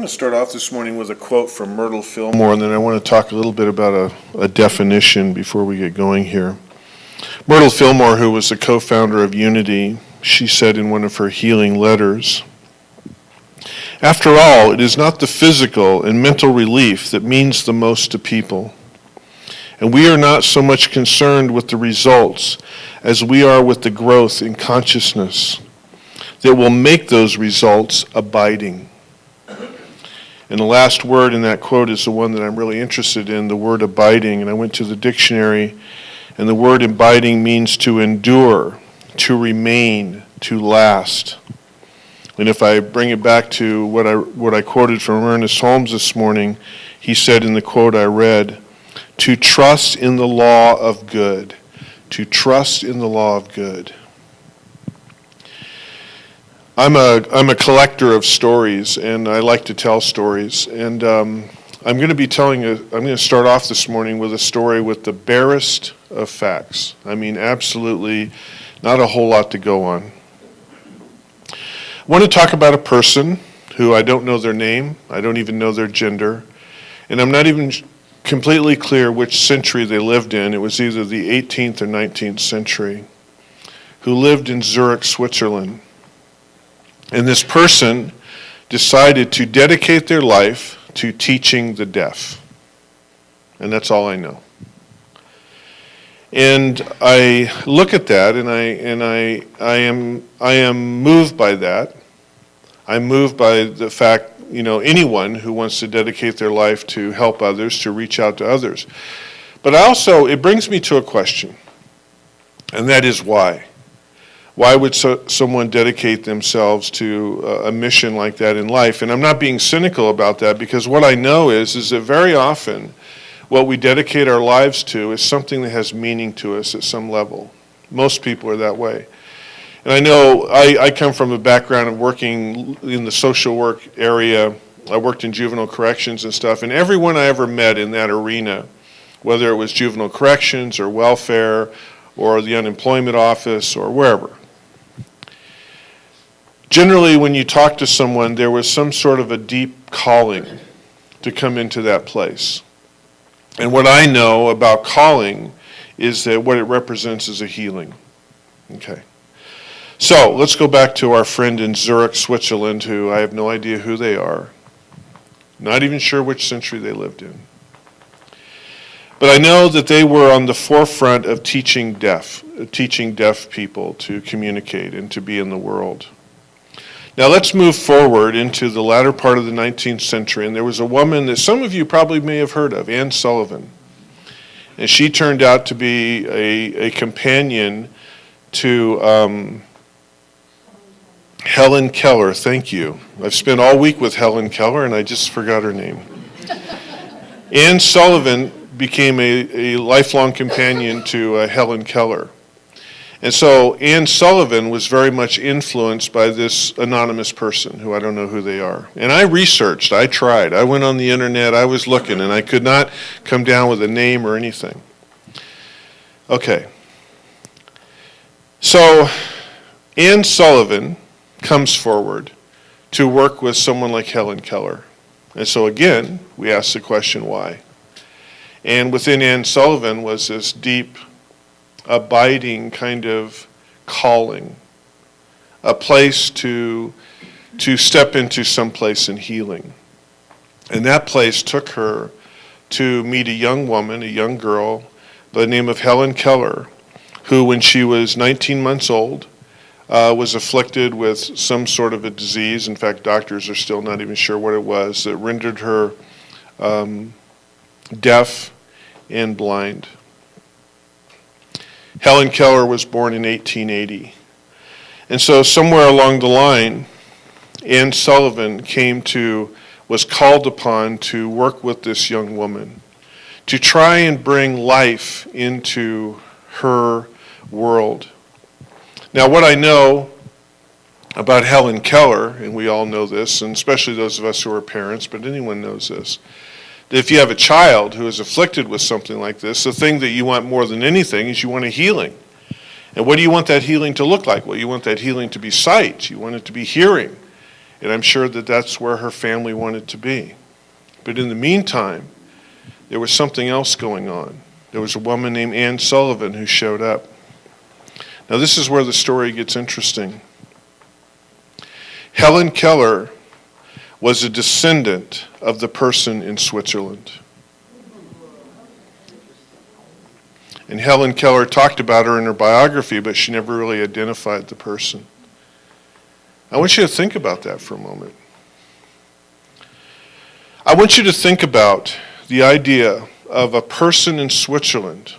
want to start off this morning with a quote from Myrtle Fillmore, and then I want to talk a little bit about a definition before we get going here. Myrtle Fillmore, who was the co-founder of Unity, she said in one of her healing letters, "After all, it is not the physical and mental relief that means the most to people. And we are not so much concerned with the results as we are with the growth in consciousness that will make those results abiding." And the last word in that quote is the one that I'm really interested in, the word abiding. And I went to the dictionary, and the word abiding means to endure, to remain, to last. And if I bring it back to what I quoted from Ernest Holmes this morning, he said in the quote I read, "To trust in the law of good." To trust in the law of good. I'm a collector of stories, and I like to tell stories. And I'm going to start off this morning with a story with the barest of facts. I mean, absolutely not a whole lot to go on. I want to talk about a person who I don't know their name, I don't even know their gender, and I'm not even completely clear which century they lived in. It was either the 18th or 19th century, who lived in Zurich, Switzerland. And this person decided to dedicate their life to teaching the deaf. And that's all I know. And I look at that, and I am moved by that. I'm moved by the fact, anyone who wants to dedicate their life to help others, to reach out to others. But it brings me to a question, and that is why. Why would someone dedicate themselves to a mission like that in life? And I'm not being cynical about that, because what I know is that very often what we dedicate our lives to is something that has meaning to us at some level. Most people are that way. And I know I come from a background of working in the social work area. I worked in juvenile corrections and stuff, and everyone I ever met in that arena, whether it was juvenile corrections or welfare or the unemployment office or wherever, generally, when you talk to someone, there was some sort of a deep calling to come into that place. And what I know about calling is that what it represents is a healing. Okay. So let's go back to our friend in Zurich, Switzerland, who I have no idea who they are. Not even sure which century they lived in. But I know that they were on the forefront of teaching deaf people to communicate and to be in the world. Now let's move forward into the latter part of the 19th century, and there was a woman that some of you probably may have heard of, Anne Sullivan. And she turned out to be a companion to Helen Keller. Thank you. I've spent all week with Helen Keller, and I just forgot her name. Anne Sullivan became a lifelong companion to Helen Keller. And so Anne Sullivan was very much influenced by this anonymous person who I don't know who they are. And I researched, I tried, I went on the internet, I was looking, and I could not come down with a name or anything. Okay. So Anne Sullivan comes forward to work with someone like Helen Keller. And so again, we ask the question, why? And within Anne Sullivan was this deep, abiding kind of calling, a place to step into some place in healing. And that place took her to meet a young woman, a young girl by the name of Helen Keller, who when she was 19 months old was afflicted with some sort of a disease. In fact, doctors are still not even sure what it was, that rendered her deaf and blind. Helen Keller was born in 1880. And so somewhere along the line, Anne Sullivan was called upon to work with this young woman, to try and bring life into her world. Now, what I know about Helen Keller, and we all know this, and especially those of us who are parents, but anyone knows this, that if you have a child who is afflicted with something like this, the thing that you want more than anything is you want a healing. And what do you want that healing to look like? Well, you want that healing to be sight. You want it to be hearing. And I'm sure that that's where her family wanted to be. But in the meantime, there was something else going on. There was a woman named Anne Sullivan who showed up. Now this is where the story gets interesting. Helen Keller was a descendant of the person in Switzerland. And Helen Keller talked about her in her biography, but she never really identified the person. I want you to think about that for a moment. I want you to think about the idea of a person in Switzerland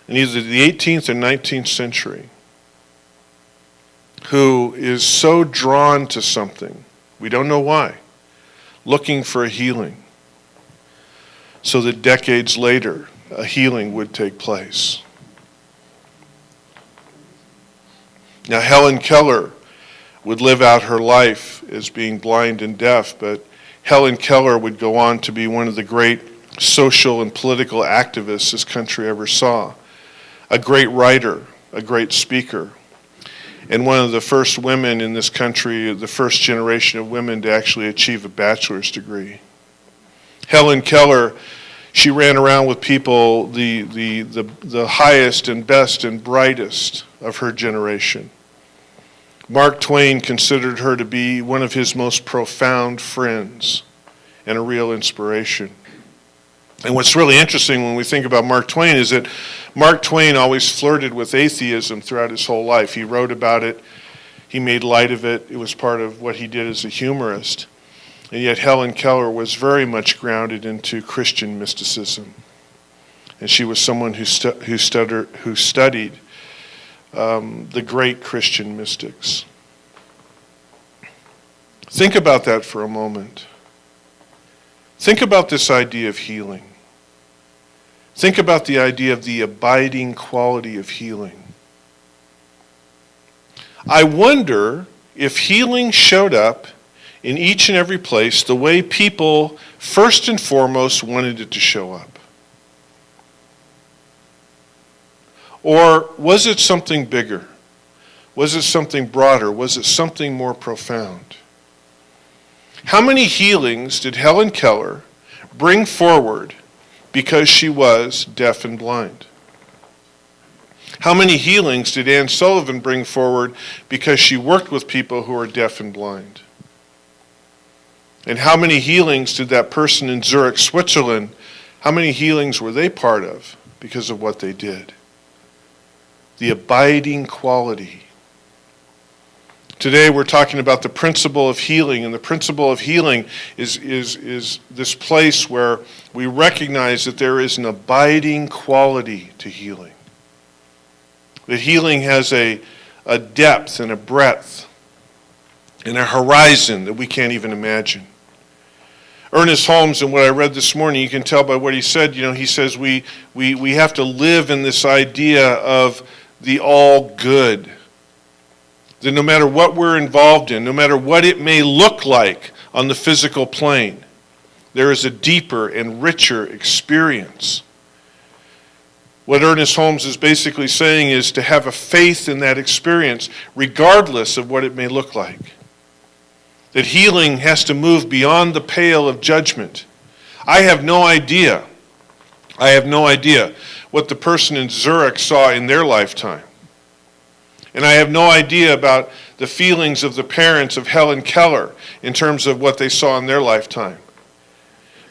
in either the 18th or 19th century who is so drawn to something, we don't know why, looking for a healing, so that decades later a healing would take place. Now, Helen Keller would live out her life as being blind and deaf, but Helen Keller would go on to be one of the great social and political activists this country ever saw, a great writer, a great speaker, and one of the first women in this country, the first generation of women to actually achieve a bachelor's degree. Helen Keller, she ran around with people, the highest and best and brightest of her generation. Mark Twain considered her to be one of his most profound friends and a real inspiration. And what's really interesting when we think about Mark Twain is that Mark Twain always flirted with atheism throughout his whole life. He wrote about it. He made light of it. It was part of what he did as a humorist. And yet Helen Keller was very much grounded into Christian mysticism. And she was someone who studied the great Christian mystics. Think about that for a moment. Think about this idea of healing. Think about the idea of the abiding quality of healing. I wonder if healing showed up in each and every place the way people first and foremost wanted it to show up. Or was it something bigger? Was it something broader? Was it something more profound? How many healings did Helen Keller bring forward because she was deaf and blind? How many healings did Anne Sullivan bring forward because she worked with people who are deaf and blind? And how many healings did that person in Zurich, Switzerland, how many healings were they part of because of what they did? The abiding quality. Today we're talking about the principle of healing, and the principle of healing is this place where we recognize that there is an abiding quality to healing. That healing has a depth and a breadth and a horizon that we can't even imagine. Ernest Holmes, in what I read this morning, you can tell by what he said, he says we have to live in this idea of the all good. That no matter what we're involved in, no matter what it may look like on the physical plane, there is a deeper and richer experience. What Ernest Holmes is basically saying is to have a faith in that experience, regardless of what it may look like. That healing has to move beyond the pale of judgment. I have no idea what the person in Zurich saw in their lifetime. And I have no idea about the feelings of the parents of Helen Keller in terms of what they saw in their lifetime.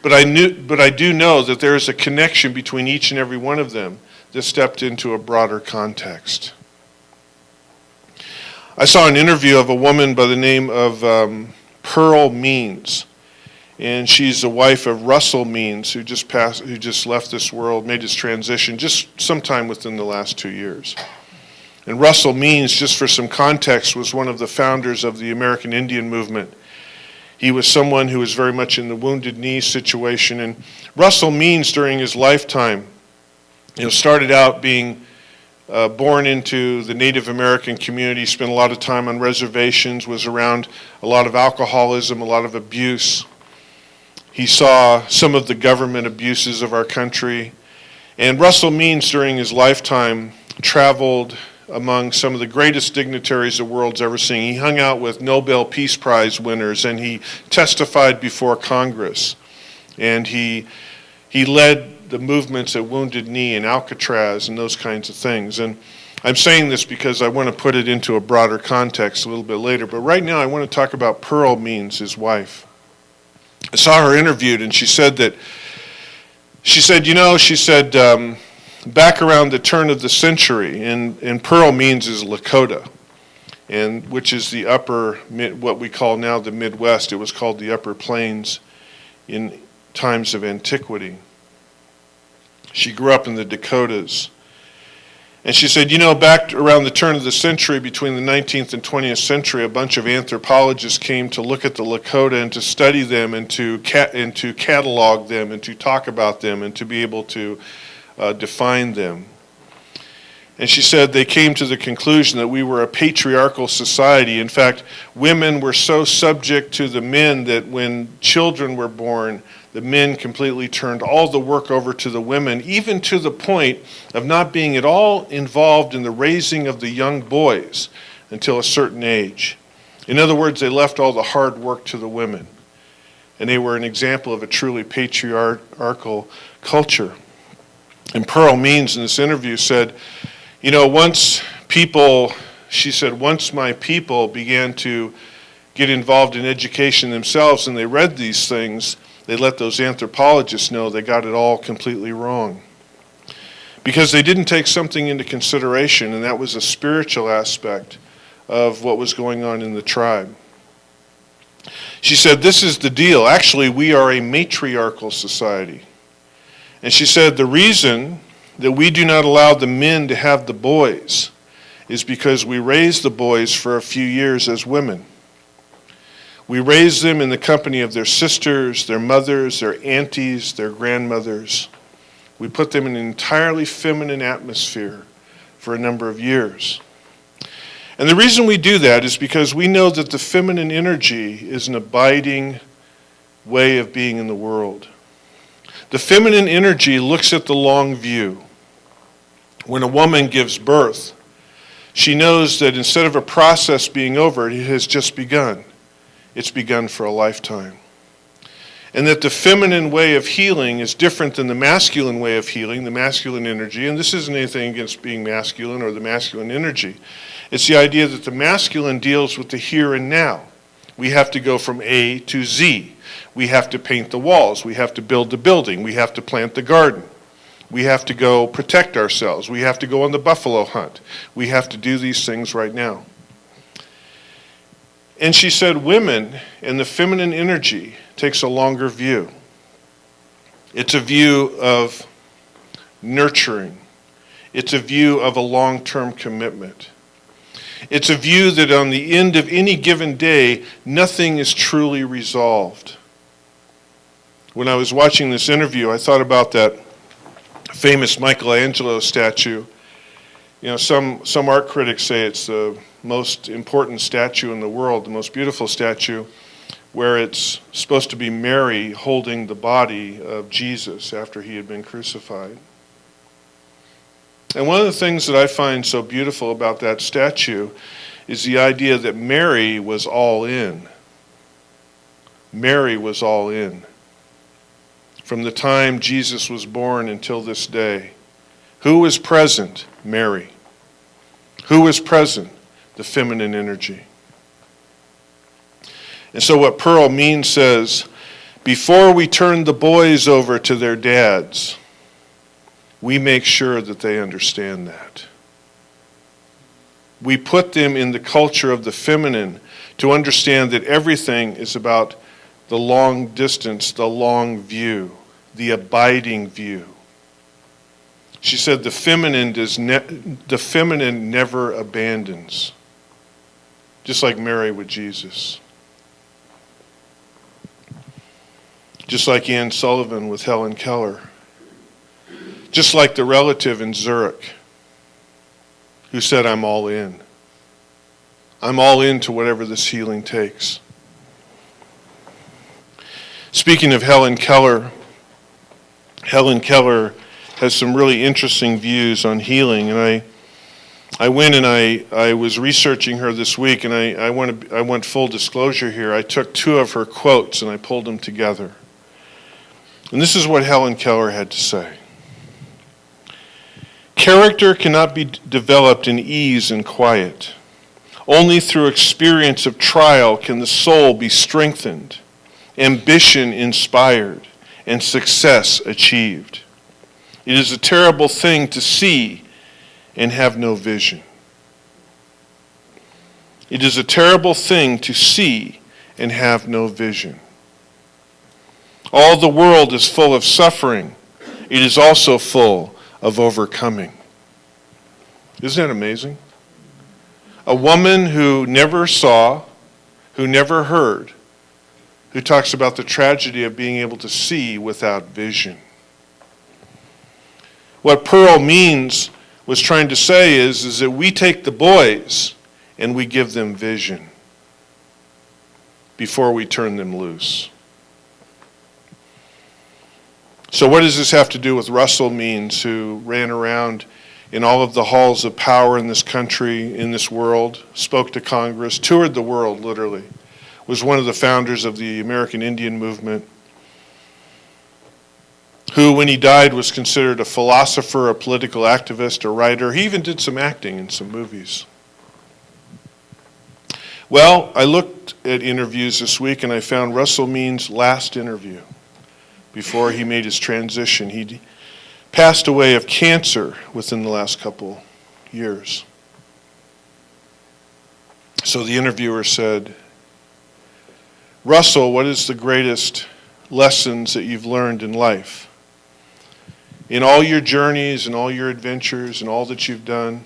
But I do know that there is a connection between each and every one of them that stepped into a broader context. I saw an interview of a woman by the name of Pearl Means. And she's the wife of Russell Means, who just left this world, made his transition just sometime within the last 2 years. And Russell Means, just for some context, was one of the founders of the American Indian movement. He was someone who was very much in the wounded knee situation. And Russell Means, during his lifetime, started out being born into the Native American community, spent a lot of time on reservations, was around a lot of alcoholism, a lot of abuse. He saw some of the government abuses of our country. And Russell Means, during his lifetime, traveled among some of the greatest dignitaries the world's ever seen. He hung out with Nobel Peace Prize winners, and he testified before Congress. And he led the movements at Wounded Knee and Alcatraz and those kinds of things. And I'm saying this because I want to put it into a broader context a little bit later. But right now I want to talk about Pearl Means, his wife. I saw her interviewed, and she said, back around the turn of the century, and Pearl Means is Lakota, and which is the what we call now the Midwest. It was called the Upper Plains in times of antiquity. She grew up in the Dakotas. And she said, back around the turn of the century, between the 19th and 20th century, a bunch of anthropologists came to look at the Lakota and to study them and to catalog them and to talk about them and to be able to define them. And she said they came to the conclusion that we were a patriarchal society. In fact, women were so subject to the men that when children were born, the men completely turned all the work over to the women, even to the point of not being at all involved in the raising of the young boys until a certain age. In other words, they left all the hard work to the women. And they were an example of a truly patriarchal culture. And Pearl Means in this interview said, once my people began to get involved in education themselves and they read these things, they let those anthropologists know they got it all completely wrong. Because they didn't take something into consideration, and that was a spiritual aspect of what was going on in the tribe. She said, this is the deal. Actually, we are a matriarchal society. And she said, the reason that we do not allow the men to have the boys is because we raise the boys for a few years as women. We raise them in the company of their sisters, their mothers, their aunties, their grandmothers. We put them in an entirely feminine atmosphere for a number of years. And the reason we do that is because we know that the feminine energy is an abiding way of being in the world. The feminine energy looks at the long view. When a woman gives birth, she knows that instead of a process being over, it has just begun. It's begun for a lifetime. And that the feminine way of healing is different than the masculine way of healing, the masculine energy. And this isn't anything against being masculine or the masculine energy. It's the idea that the masculine deals with the here and now. We have to go from A to Z. We have to paint the walls. We have to build the building. We have to plant the garden. We have to go protect ourselves. We have to go on the buffalo hunt. We have to do these things right now. And she said women and the feminine energy takes a longer view. It's a view of nurturing. It's a view of a long-term commitment. It's a view that on the end of any given day, nothing is truly resolved. When I was watching this interview, I thought about that famous Michelangelo statue. Some art critics say it's the most important statue in the world, the most beautiful statue, where it's supposed to be Mary holding the body of Jesus after he had been crucified. And one of the things that I find so beautiful about that statue is the idea that Mary was all in. Mary was all in. From the time Jesus was born until this day. Who was present? Mary. Who was present? The feminine energy. And so what Pearl Means says, before we turn the boys over to their dads, we make sure that they understand that. We put them in the culture of the feminine to understand that everything is about the long distance, the long view, the abiding view. She said the feminine never abandons, just like Mary with Jesus. Just like Anne Sullivan with Helen Keller. Just like the relative in Zurich who said, I'm all in. I'm all in to whatever this healing takes. Speaking of Helen Keller has some really interesting views on healing, and I went and I was researching her this week, and I want full disclosure here. I took two of her quotes and I pulled them together. And this is what Helen Keller had to say. Character cannot be developed in ease and quiet. Only through experience of trial can the soul be strengthened, ambition inspired, and success achieved. It is a terrible thing to see and have no vision. It is a terrible thing to see and have no vision. All the world is full of suffering. It is also full of overcoming. Isn't that amazing? A woman who never saw, who never heard, who talks about the tragedy of being able to see without vision. What Pearl Means was trying to say is that we take the boys and we give them vision before we turn them loose. So what does this have to do with Russell Means, who ran around in all of the halls of power in this country, in this world, spoke to Congress, toured the world literally, was one of the founders of the American Indian movement, who when he died was considered a philosopher, a political activist, a writer. He even did some acting in some movies. Well, I looked at interviews this week and I found Russell Means' last interview before he made his transition. He passed away of cancer within the last couple years. So the interviewer said, Russell, what is the greatest lessons that you've learned in life? In all your journeys and all your adventures and all that you've done,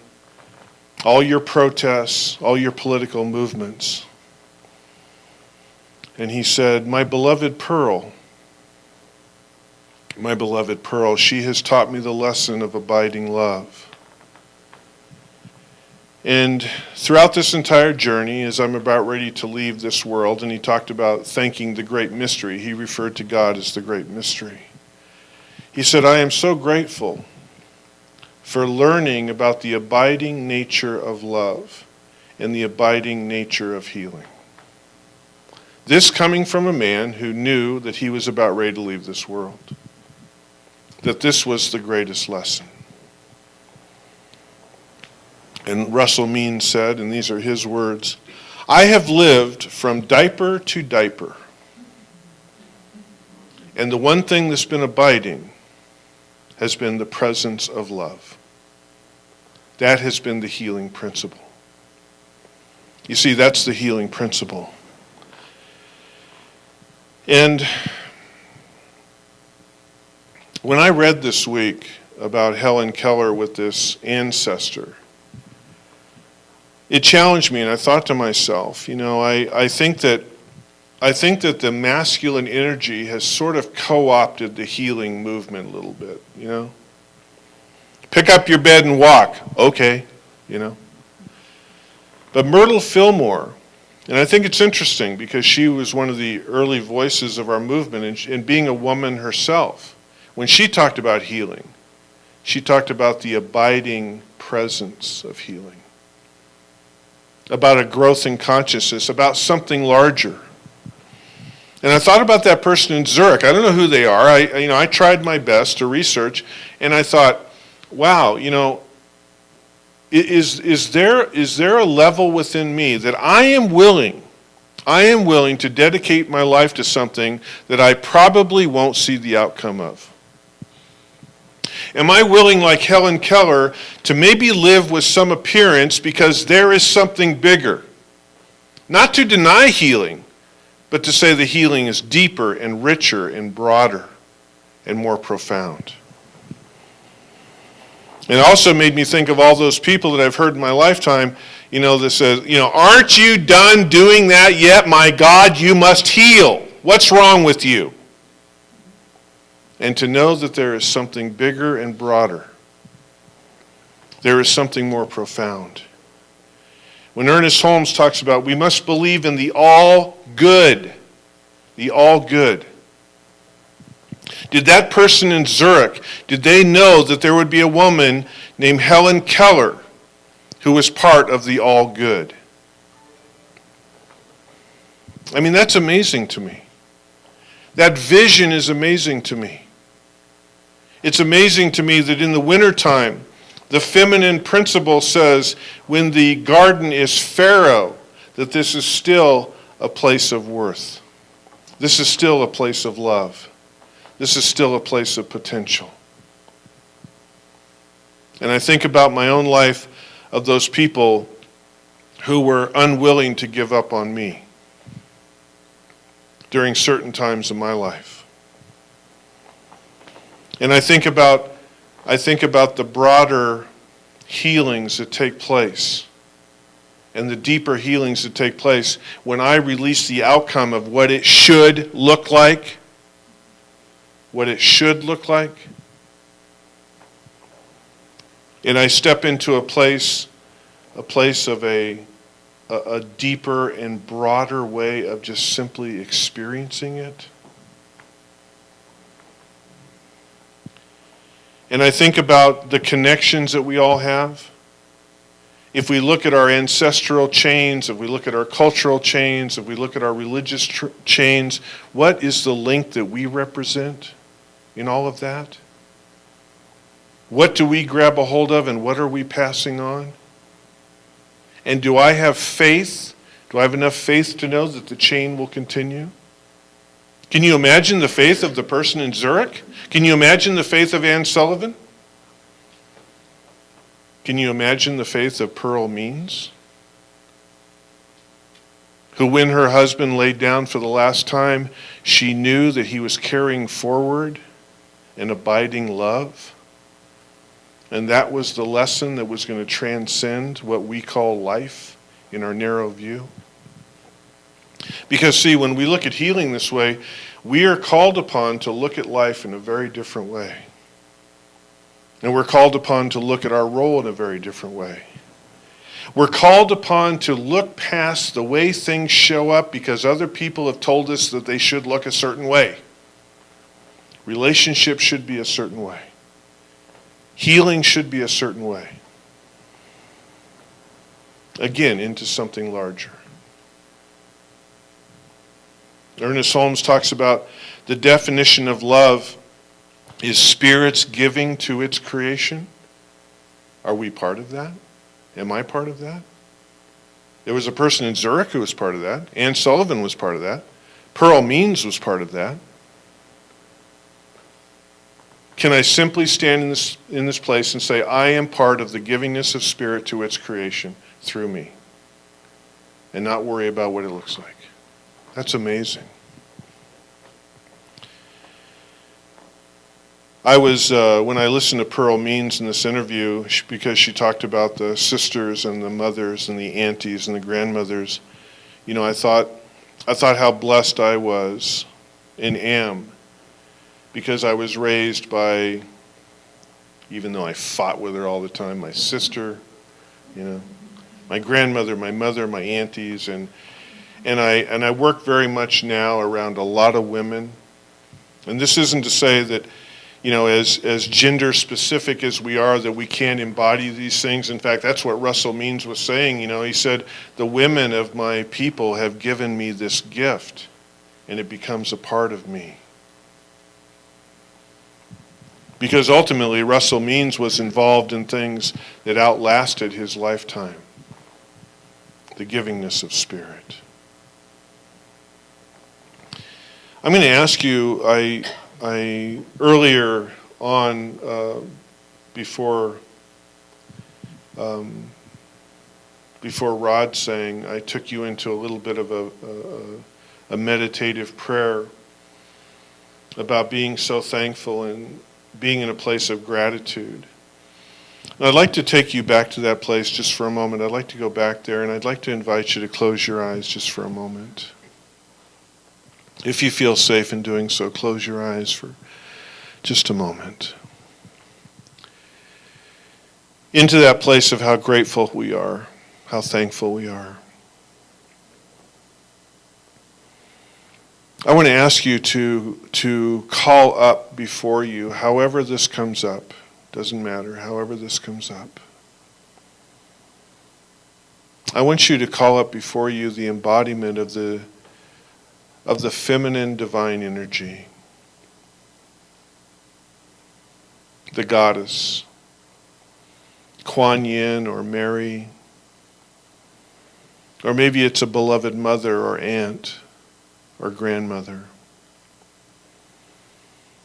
all your protests, all your political movements. And he said, my beloved Pearl, she has taught me the lesson of abiding love. And throughout this entire journey, as I'm about ready to leave this world, and he talked about thanking the great mystery, he referred to God as the great mystery. He said, I am so grateful for learning about the abiding nature of love and the abiding nature of healing. This coming from a man who knew that he was about ready to leave this world. That this was the greatest lesson. And Russell Means said, and these are his words, I have lived from diaper to diaper. And the one thing that's been abiding has been the presence of love. That has been the healing principle. You see, that's the healing principle. And when I read this week about Helen Keller with this ancestor, it challenged me, and I thought to myself, I think that the masculine energy has sort of co-opted the healing movement a little bit, Pick up your bed and walk, okay, But Myrtle Fillmore, and I think it's interesting because she was one of the early voices of our movement, and being a woman herself, when she talked about healing, she talked about the abiding presence of healing, about a growth in consciousness, about something larger. And I thought about that person in Zurich. I don't know who they are. I tried my best to research, and I thought, wow, is there a level within me that I am willing to dedicate my life to something that I probably won't see the outcome of? Am I willing, like Helen Keller, to maybe live with some appearance because there is something bigger? Not to deny healing, but to say the healing is deeper and richer and broader and more profound. It also made me think of all those people that I've heard in my lifetime, that says, aren't you done doing that yet? My God, you must heal. What's wrong with you? And to know that there is something bigger and broader. There is something more profound. When Ernest Holmes talks about we must believe in the all good, did that person in Zurich, did they know that there would be a woman named Helen Keller who is part of the all good. I mean, that's amazing to me. That vision is amazing to me. It's amazing to me that in the wintertime, the feminine principle says when the garden is fallow, that this is still a place of worth. This is still a place of love. This is still a place of potential. And I think about my own life of those people who were unwilling to give up on me during certain times of my life. And I think about the broader healings that take place and the deeper healings that take place when I release the outcome of what it should look like, and I step into a place of a deeper and broader way of just simply experiencing it. And I think about the connections that we all have. If we look at our ancestral chains, if we look at our cultural chains, if we look at our religious chains, what is the link that we represent in all of that? What do we grab a hold of and what are we passing on? And do I have faith? Do I have enough faith to know that the chain will continue? Can you imagine the faith of the person in Zurich? Can you imagine the faith of Anne Sullivan? Can you imagine the faith of Pearl Means? Who, when her husband laid down for the last time, she knew that he was carrying forward an abiding love. And that was the lesson that was going to transcend what we call life in our narrow view. Because, see, when we look at healing this way, we are called upon to look at life in a very different way. And we're called upon to look at our role in a very different way. We're called upon to look past the way things show up because other people have told us that they should look a certain way. Relationships should be a certain way. Healing should be a certain way. Again, into something larger. Ernest Holmes talks about the definition of love is Spirit's giving to its creation. Are we part of that? Am I part of that? There was a person in Zurich who was part of that. Anne Sullivan was part of that. Pearl Means was part of that. Can I simply stand in this place and say, I am part of the givingness of Spirit to its creation through me, and not worry about what it looks like? That's amazing. I was, when I listened to Pearl Means in this interview, because she talked about the sisters and the mothers and the aunties and the grandmothers, you know, I thought how blessed I was and am, because I was raised by, even though I fought with her all the time, my sister, you know, my grandmother, my mother, my aunties, and I work very much now around a lot of women. And this isn't to say that, you know, as gender specific as we are, that we can't embody these things. In fact, that's what Russell Means was saying. You know, he said, the women of my people have given me this gift, and it becomes a part of me. Because ultimately, Russell Means was involved in things that outlasted his lifetime. The givingness of Spirit. I'm going to ask you, I earlier on, before Rod sang, I took you into a little bit of a meditative prayer about being so thankful and being in a place of gratitude. And I'd like to take you back to that place just for a moment. I'd like to go back there, and I'd like to invite you to close your eyes just for a moment. If you feel safe in doing so, close your eyes for just a moment. Into that place of how grateful we are, how thankful we are. I want to ask you to call up before you, however this comes up. Doesn't matter, however this comes up. I want you to call up before you the embodiment of the feminine divine energy, the goddess, Kuan Yin or Mary, or maybe it's a beloved mother or aunt or grandmother,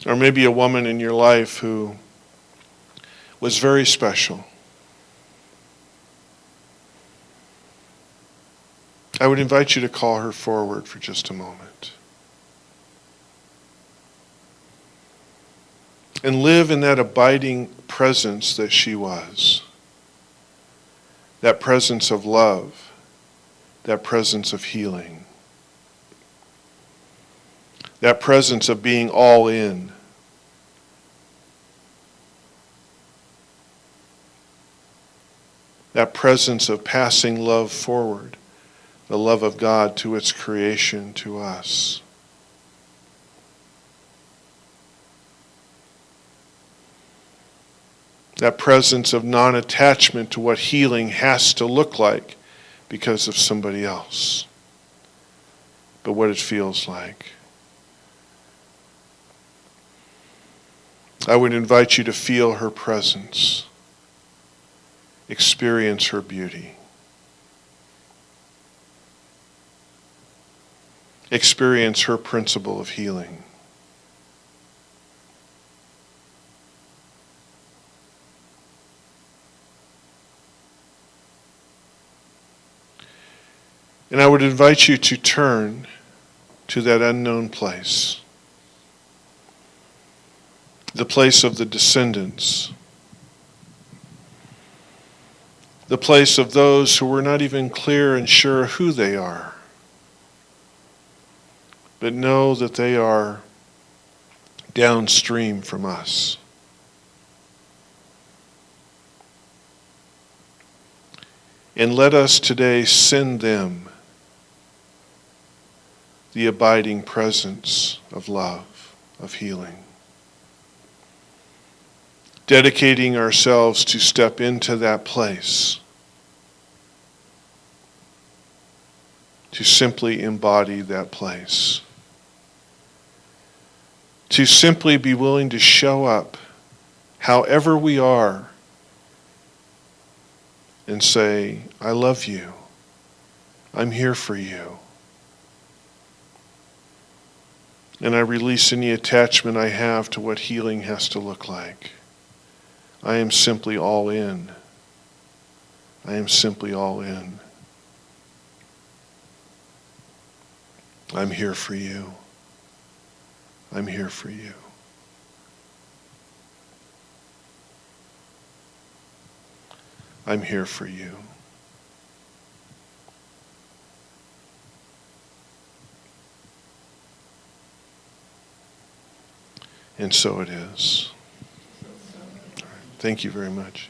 or maybe a woman in your life who was very special. I would invite you to call her forward for just a moment. And live in that abiding presence that she was. That presence of love. That presence of healing. That presence of being all in. That presence of passing love forward. The love of God to its creation, to us. That presence of non-attachment to what healing has to look like because of somebody else, but what it feels like. I would invite you to feel her presence, experience her beauty. Experience her principle of healing. And I would invite you to turn to that unknown place, the place of the descendants, the place of those who were not even clear and sure who they are, but know that they are downstream from us. And let us today send them the abiding presence of love, of healing. Dedicating ourselves to step into that place, to simply embody that place. To simply be willing to show up however we are and say, I love you. I'm here for you. And I release any attachment I have to what healing has to look like. I am simply all in. I am simply all in. I'm here for you. I'm here for you. I'm here for you. And so it is. All right. Thank you very much.